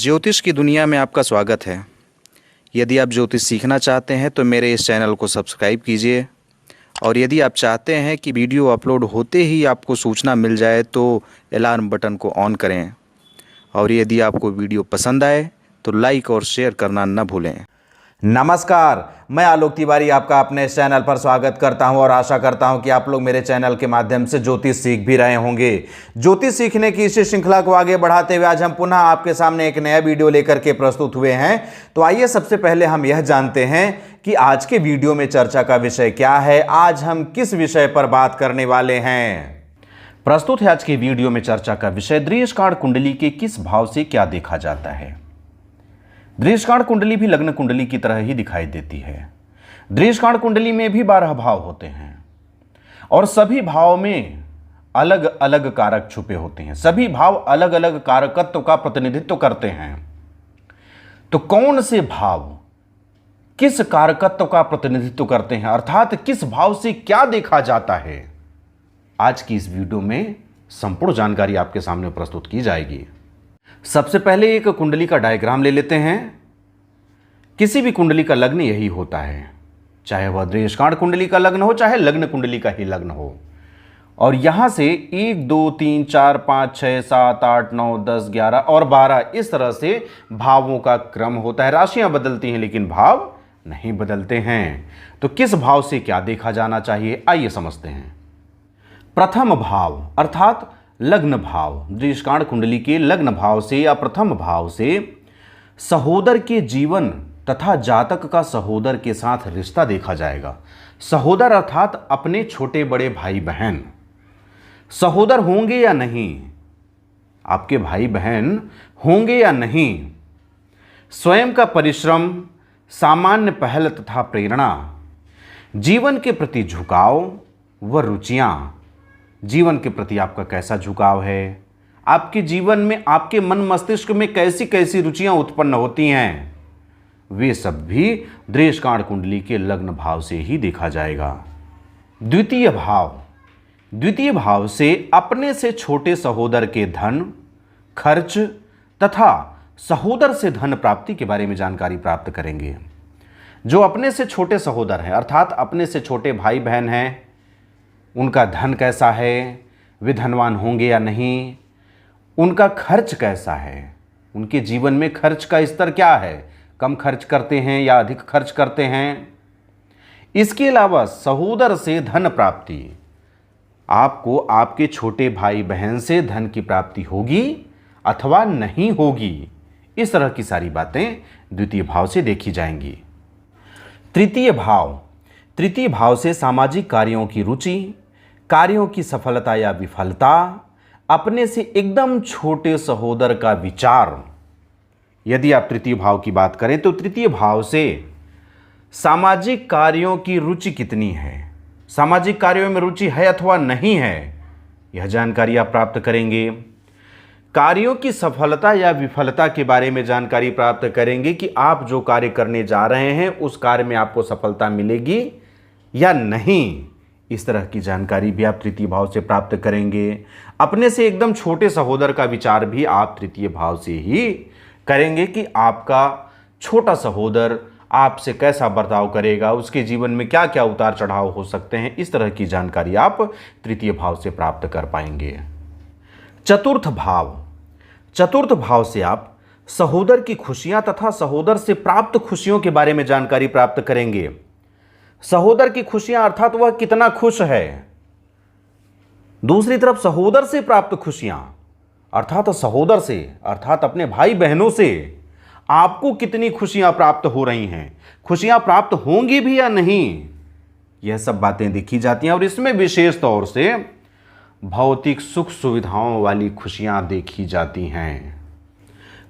ज्योतिष की दुनिया में आपका स्वागत है। यदि आप ज्योतिष सीखना चाहते हैं तो मेरे इस चैनल को सब्सक्राइब कीजिए, और यदि आप चाहते हैं कि वीडियो अपलोड होते ही आपको सूचना मिल जाए तो अलार्म बटन को ऑन करें, और यदि आपको वीडियो पसंद आए तो लाइक और शेयर करना न भूलें। नमस्कार, मैं आलोक तिवारी आपका अपने इस चैनल पर स्वागत करता हूं और आशा करता हूं कि आप लोग मेरे चैनल के माध्यम से ज्योतिष सीख भी रहे होंगे। ज्योतिष सीखने की इस श्रृंखला को आगे बढ़ाते हुए आज हम पुनः आपके सामने एक नया वीडियो लेकर के प्रस्तुत हुए हैं। तो आइए सबसे पहले हम यह जानते हैं कि आज के वीडियो में चर्चा का विषय क्या है, आज हम किस विषय पर बात करने वाले हैं। प्रस्तुत है आज के वीडियो में चर्चा का विषय, दृश्यकांड कुंडली के किस भाव से क्या देखा जाता है। दृश्यकांड कुंडली भी लग्न कुंडली की तरह ही दिखाई देती है। दृश्यकांड कुंडली में भी 12 भाव होते हैं और सभी भाव में अलग अलग कारक छुपे होते हैं। सभी भाव अलग अलग कारकत्व का प्रतिनिधित्व करते हैं। तो कौन से भाव किस कारकत्व का प्रतिनिधित्व करते हैं, अर्थात किस भाव से क्या देखा जाता है, आज की इस वीडियो में संपूर्ण जानकारी आपके सामने प्रस्तुत की जाएगी। सबसे पहले एक कुंडली का डायग्राम ले लेते हैं। किसी भी कुंडली का लग्न यही होता है, चाहे वह दृश्यकांड कुंडली का लग्न हो चाहे लग्न कुंडली का ही लग्न हो। और यहां से 1 2 3 4 5 6 7 8 9 10 11 और 12 इस तरह से भावों का क्रम होता है। राशियां बदलती हैं लेकिन भाव नहीं बदलते हैं। तो किस भाव से क्या देखा जाना चाहिए, आइए समझते हैं। प्रथम भाव अर्थात लग्न भाव, दृश्यकांड कुंडली के लग्न भाव से या प्रथम भाव से सहोदर के जीवन तथा जातक का सहोदर के साथ रिश्ता देखा जाएगा। सहोदर अर्थात अपने छोटे बड़े भाई बहन। सहोदर होंगे या नहीं, आपके भाई बहन होंगे या नहीं, स्वयं का परिश्रम, सामान्य पहल तथा प्रेरणा, जीवन के प्रति झुकाव व रुचियां, जीवन के प्रति आपका कैसा झुकाव है, आपके जीवन में आपके मन मस्तिष्क में कैसी कैसी रुचियां उत्पन्न होती हैं, वे सब भी दृश्यकांड कुंडली के लग्न भाव से ही देखा जाएगा। द्वितीय भाव, द्वितीय भाव से अपने से छोटे सहोदर के धन, खर्च तथा सहोदर से धन प्राप्ति के बारे में जानकारी प्राप्त करेंगे। जो अपने से छोटे सहोदर हैं अर्थात अपने से छोटे भाई बहन हैं, उनका धन कैसा है, वे धनवान होंगे या नहीं, उनका खर्च कैसा है, उनके जीवन में खर्च का स्तर क्या है, कम खर्च करते हैं या अधिक खर्च करते हैं। इसके अलावा सहोदर से धन प्राप्ति, आपको आपके छोटे भाई बहन से धन की प्राप्ति होगी अथवा नहीं होगी, इस तरह की सारी बातें द्वितीय भाव से देखी जाएंगी। तृतीय भाव, तृतीय भाव से सामाजिक कार्यों की रुचि, कार्यों की सफलता या विफलता, अपने से एकदम छोटे सहोदर का विचार। यदि आप तृतीय भाव की बात करें तो तृतीय भाव से सामाजिक कार्यों की रुचि कितनी है, सामाजिक कार्यों में रुचि है अथवा नहीं है, यह जानकारी आप प्राप्त करेंगे। कार्यों की सफलता या विफलता के बारे में जानकारी प्राप्त करेंगे कि आप जो कार्य करने जा रहे हैं उस कार्य में आपको सफलता मिलेगी या नहीं, इस तरह की जानकारी भी आप तृतीय भाव से प्राप्त करेंगे। अपने से एकदम छोटे सहोदर का विचार भी आप तृतीय भाव से ही करेंगे कि आपका छोटा सहोदर आपसे कैसा बर्ताव करेगा, उसके जीवन में क्या क्या उतार चढ़ाव हो सकते हैं, इस तरह की जानकारी आप तृतीय भाव से प्राप्त कर पाएंगे। चतुर्थ भाव, चतुर्थ भाव से आप सहोदर की खुशियां तथा सहोदर से प्राप्त खुशियों के बारे में जानकारी प्राप्त करेंगे। सहोदर की खुशियां अर्थात वह कितना खुश है, दूसरी तरफ सहोदर से प्राप्त खुशियां अर्थात सहोदर से अर्थात अपने भाई बहनों से आपको कितनी खुशियां प्राप्त हो रही हैं, खुशियां प्राप्त होंगी भी या नहीं, यह सब बातें देखी जाती हैं। और इसमें विशेष तौर से भौतिक सुख सुविधाओं वाली खुशियां देखी जाती हैं।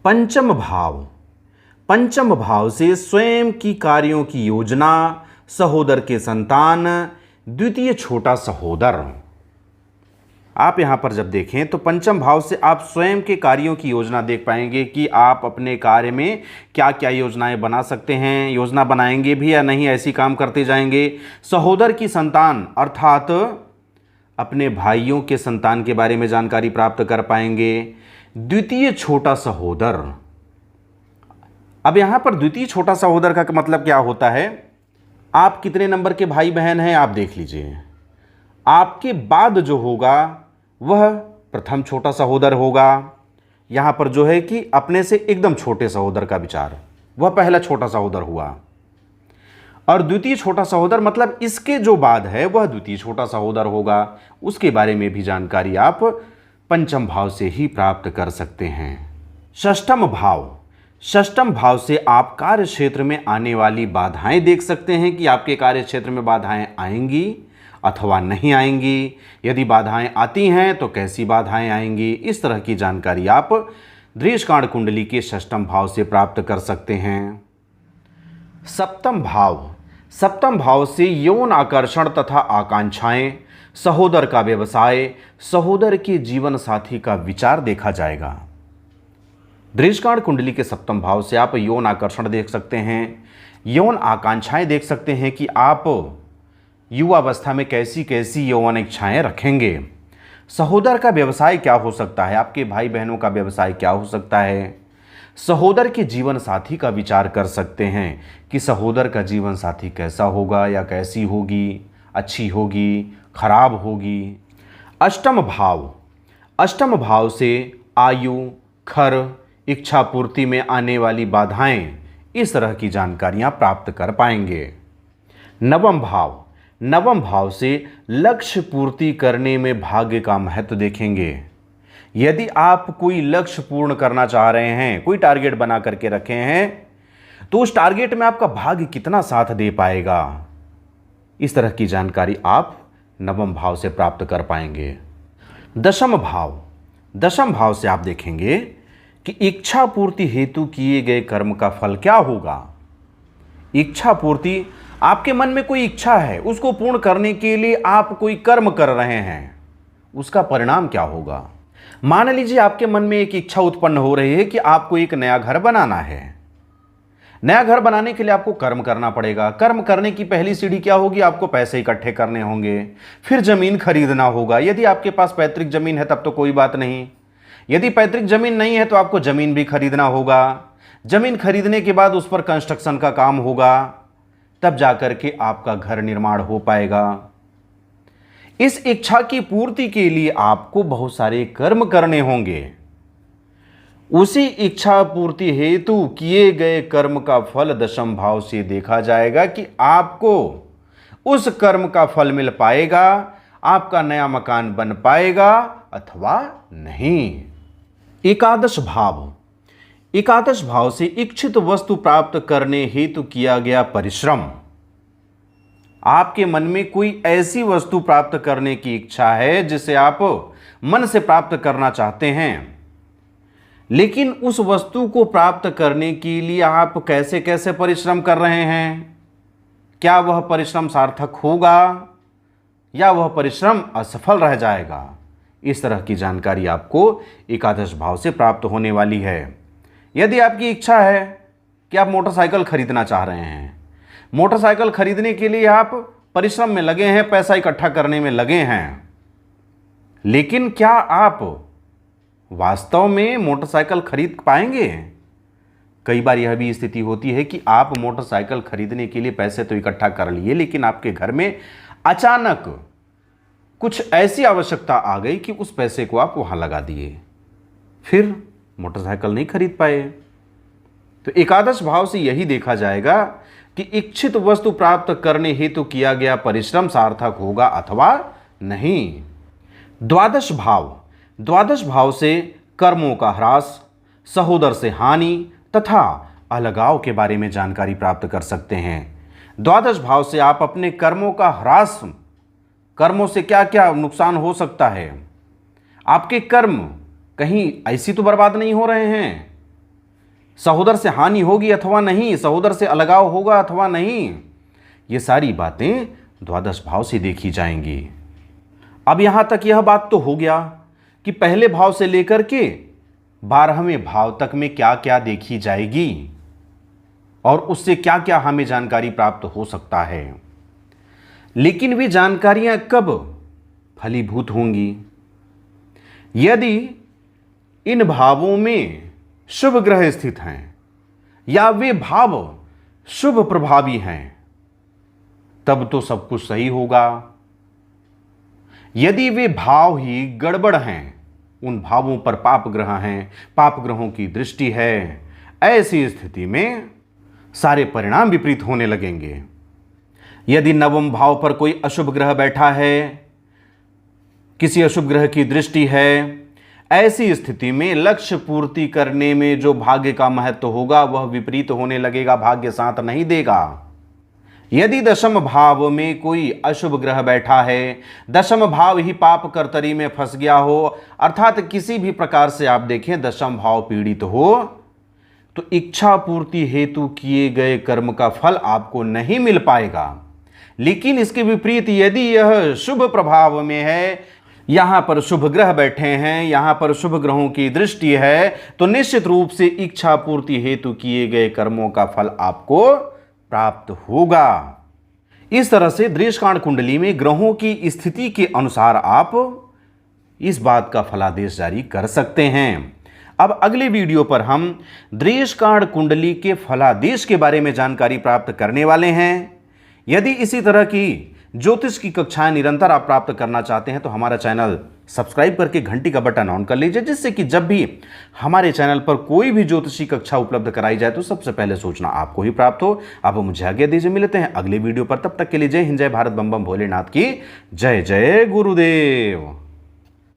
पंचम भाव, पंचम भाव से स्वयं की कार्यों की योजना, सहोदर के संतान, द्वितीय छोटा सहोदर। आप यहां पर जब देखें तो पंचम भाव से आप स्वयं के कार्यों की योजना देख पाएंगे कि आप अपने कार्य में क्या क्या योजनाएं बना सकते हैं, योजना बनाएंगे भी या नहीं, ऐसी काम करते जाएंगे। सहोदर की संतान अर्थात अपने भाइयों के संतान के बारे में जानकारी प्राप्त कर पाएंगे। द्वितीय छोटा सहोदर अब यहां पर द्वितीय छोटा सहोदर का मतलब क्या होता है, आप कितने नंबर के भाई बहन हैं आप देख लीजिए, आपके बाद जो होगा वह प्रथम छोटा सहोदर होगा। यहां पर जो है कि अपने से एकदम छोटे सहोदर का विचार, वह पहला छोटा सहोदर हुआ। और द्वितीय छोटा सहोदर मतलब इसके जो बाद है वह द्वितीय छोटा सहोदर होगा। उसके बारे में भी जानकारी आप पंचम भाव से ही प्राप्त कर सकते हैं। षष्ठम भाव, षष्ठम भाव से आप कार्य क्षेत्र में आने वाली बाधाएं देख सकते हैं कि आपके कार्य क्षेत्र में बाधाएं आएंगी अथवा नहीं आएंगी। यदि बाधाएं आती हैं तो कैसी बाधाएं आएंगी, इस तरह की जानकारी आप दृश्यकांड कुंडली के षष्ठम भाव से प्राप्त कर सकते हैं। सप्तम भाव, सप्तम भाव से यौन आकर्षण तथा आकांक्षाएं, सहोदर का व्यवसाय, सहोदर के जीवन साथी का विचार देखा जाएगा। दृश्यकांड कुंडली के सप्तम भाव से आप यौन आकर्षण देख सकते हैं, यौन आकांक्षाएं देख सकते हैं कि आप युवावस्था में कैसी कैसी यौन इच्छाएं रखेंगे। सहोदर का व्यवसाय क्या हो सकता है, आपके भाई बहनों का व्यवसाय क्या हो सकता है। सहोदर के जीवन साथी का विचार कर सकते हैं कि सहोदर का जीवन साथी कैसा होगा या कैसी होगी, अच्छी होगी, खराब होगी। अष्टम भाव, अष्टम भाव से आयु, खर, इच्छा पूर्ति में आने वाली बाधाएं, इस तरह की जानकारियां प्राप्त कर पाएंगे। नवम भाव, नवम भाव से लक्ष्य पूर्ति करने में भाग्य का महत्व देखेंगे। यदि आप कोई लक्ष्य पूर्ण करना चाह रहे हैं, कोई टारगेट बना करके रखे हैं, तो उस टारगेट में आपका भाग्य कितना साथ दे पाएगा, इस तरह की जानकारी आप नवम भाव से प्राप्त कर पाएंगे। दशम भाव, दशम भाव से आप देखेंगे कि इच्छा पूर्ति हेतु किए गए कर्म का फल क्या होगा। इच्छा पूर्ति, आपके मन में कोई इच्छा है, उसको पूर्ण करने के लिए आप कोई कर्म कर रहे हैं, उसका परिणाम क्या होगा। मान लीजिए आपके मन में एक इच्छा उत्पन्न हो रही है कि आपको एक नया घर बनाना है। नया घर बनाने के लिए आपको कर्म करना पड़ेगा। कर्म करने की पहली सीढ़ी क्या होगी, आपको पैसे इकट्ठे करने होंगे, फिर जमीन खरीदना होगा। यदि आपके पास पैतृक जमीन है तब तो कोई बात नहीं, यदि पैतृक जमीन नहीं है तो आपको जमीन भी खरीदना होगा। जमीन खरीदने के बाद उस पर कंस्ट्रक्शन का काम होगा, तब जाकर के आपका घर निर्माण हो पाएगा। इस इच्छा की पूर्ति के लिए आपको बहुत सारे कर्म करने होंगे। उसी इच्छा पूर्ति हेतु किए गए कर्म का फल दशम भाव से देखा जाएगा कि आपको उस कर्म का फल मिल पाएगा, आपका नया मकान बन पाएगा अथवा नहीं। एकादश भाव, एकादश भाव से इच्छित वस्तु प्राप्त करने हेतु किया गया परिश्रम। आपके मन में कोई ऐसी वस्तु प्राप्त करने की इच्छा है जिसे आप मन से प्राप्त करना चाहते हैं, लेकिन उस वस्तु को प्राप्त करने के लिए आप कैसे कैसे परिश्रम कर रहे हैं, क्या वह परिश्रम सार्थक होगा या वह परिश्रम असफल रह जाएगा, इस तरह की जानकारी आपको एकादश भाव से प्राप्त होने वाली है। यदि आपकी इच्छा है कि आप मोटरसाइकिल खरीदना चाह रहे हैं, मोटरसाइकिल खरीदने के लिए आप परिश्रम में लगे हैं, पैसा इकट्ठा करने में लगे हैं, लेकिन क्या आप वास्तव में मोटरसाइकिल खरीद पाएंगे। कई बार यह भी स्थिति होती है कि आप मोटरसाइकिल खरीदने के लिए पैसे तो इकट्ठा कर लिए, लेकिन आपके घर में अचानक कुछ ऐसी आवश्यकता आ गई कि उस पैसे को आप वहां लगा दिए, फिर मोटरसाइकिल नहीं खरीद पाए। तो एकादश भाव से यही देखा जाएगा कि इच्छित वस्तु प्राप्त करने हेतु किया गया परिश्रम सार्थक होगा अथवा नहीं। द्वादश भाव, द्वादश भाव से कर्मों का ह्रास, सहोदर से हानि तथा अलगाव के बारे में जानकारी प्राप्त कर सकते हैं। द्वादश भाव से आप अपने कर्मों का ह्रास, कर्मों से क्या क्या नुकसान हो सकता है, आपके कर्म कहीं ऐसी तो बर्बाद नहीं हो रहे हैं, सहोदर से हानि होगी अथवा नहीं, सहोदर से अलगाव होगा अथवा नहीं, ये सारी बातें द्वादश भाव से देखी जाएंगी। अब यहां तक यह बात तो हो गया कि पहले भाव से लेकर के 12वें भाव तक में क्या क्या देखी जाएगी और उससे क्या क्या हमें जानकारी प्राप्त हो सकता है। लेकिन वे जानकारियां कब फलीभूत होंगी, यदि इन भावों में शुभ ग्रह स्थित हैं, या वे भाव शुभ प्रभावी हैं, तब तो सब कुछ सही होगा। यदि वे भाव ही गड़बड़ हैं, उन भावों पर पाप ग्रह हैं, पाप ग्रहों की दृष्टि है, ऐसी स्थिति में सारे परिणाम विपरीत होने लगेंगे। यदि नवम भाव पर कोई अशुभ ग्रह बैठा है, किसी अशुभ ग्रह की दृष्टि है, ऐसी स्थिति में लक्ष्य पूर्ति करने में जो भाग्य का महत्व होगा वह विपरीत होने लगेगा, भाग्य साथ नहीं देगा। यदि दशम भाव में कोई अशुभ ग्रह बैठा है, दशम भाव ही पाप कर्तरी में फंस गया हो, अर्थात किसी भी प्रकार से आप देखें दशम भाव पीड़ित हो, तो इच्छा पूर्ति हेतु किए गए कर्म का फल आपको नहीं मिल पाएगा। लेकिन इसके विपरीत यदि यह शुभ प्रभाव में है, यहां पर शुभ ग्रह बैठे हैं, यहां पर शुभ ग्रहों की दृष्टि है, तो निश्चित रूप से इच्छा पूर्ति हेतु किए गए कर्मों का फल आपको प्राप्त होगा। इस तरह से दृष्टिकांड कुंडली में ग्रहों की स्थिति के अनुसार आप इस बात का फलादेश जारी कर सकते हैं। अब अगले वीडियो पर हम दृष्टिकांड कुंडली के फलादेश के बारे में जानकारी प्राप्त करने वाले हैं। यदि इसी तरह की ज्योतिष की कक्षाएं निरंतर आप प्राप्त करना चाहते हैं तो हमारा चैनल सब्सक्राइब करके घंटी का बटन ऑन कर लीजिए, जिससे कि जब भी हमारे चैनल पर कोई भी ज्योतिषी कक्षा उपलब्ध कराई जाए तो सबसे पहले सूचना आपको ही प्राप्त हो। आप मुझे आज्ञा दीजिए, मिलते हैं अगले वीडियो पर। तब तक के लिए जय हिंद, जय भारत, बम बम भोलेनाथ की जय। जय गुरुदेव।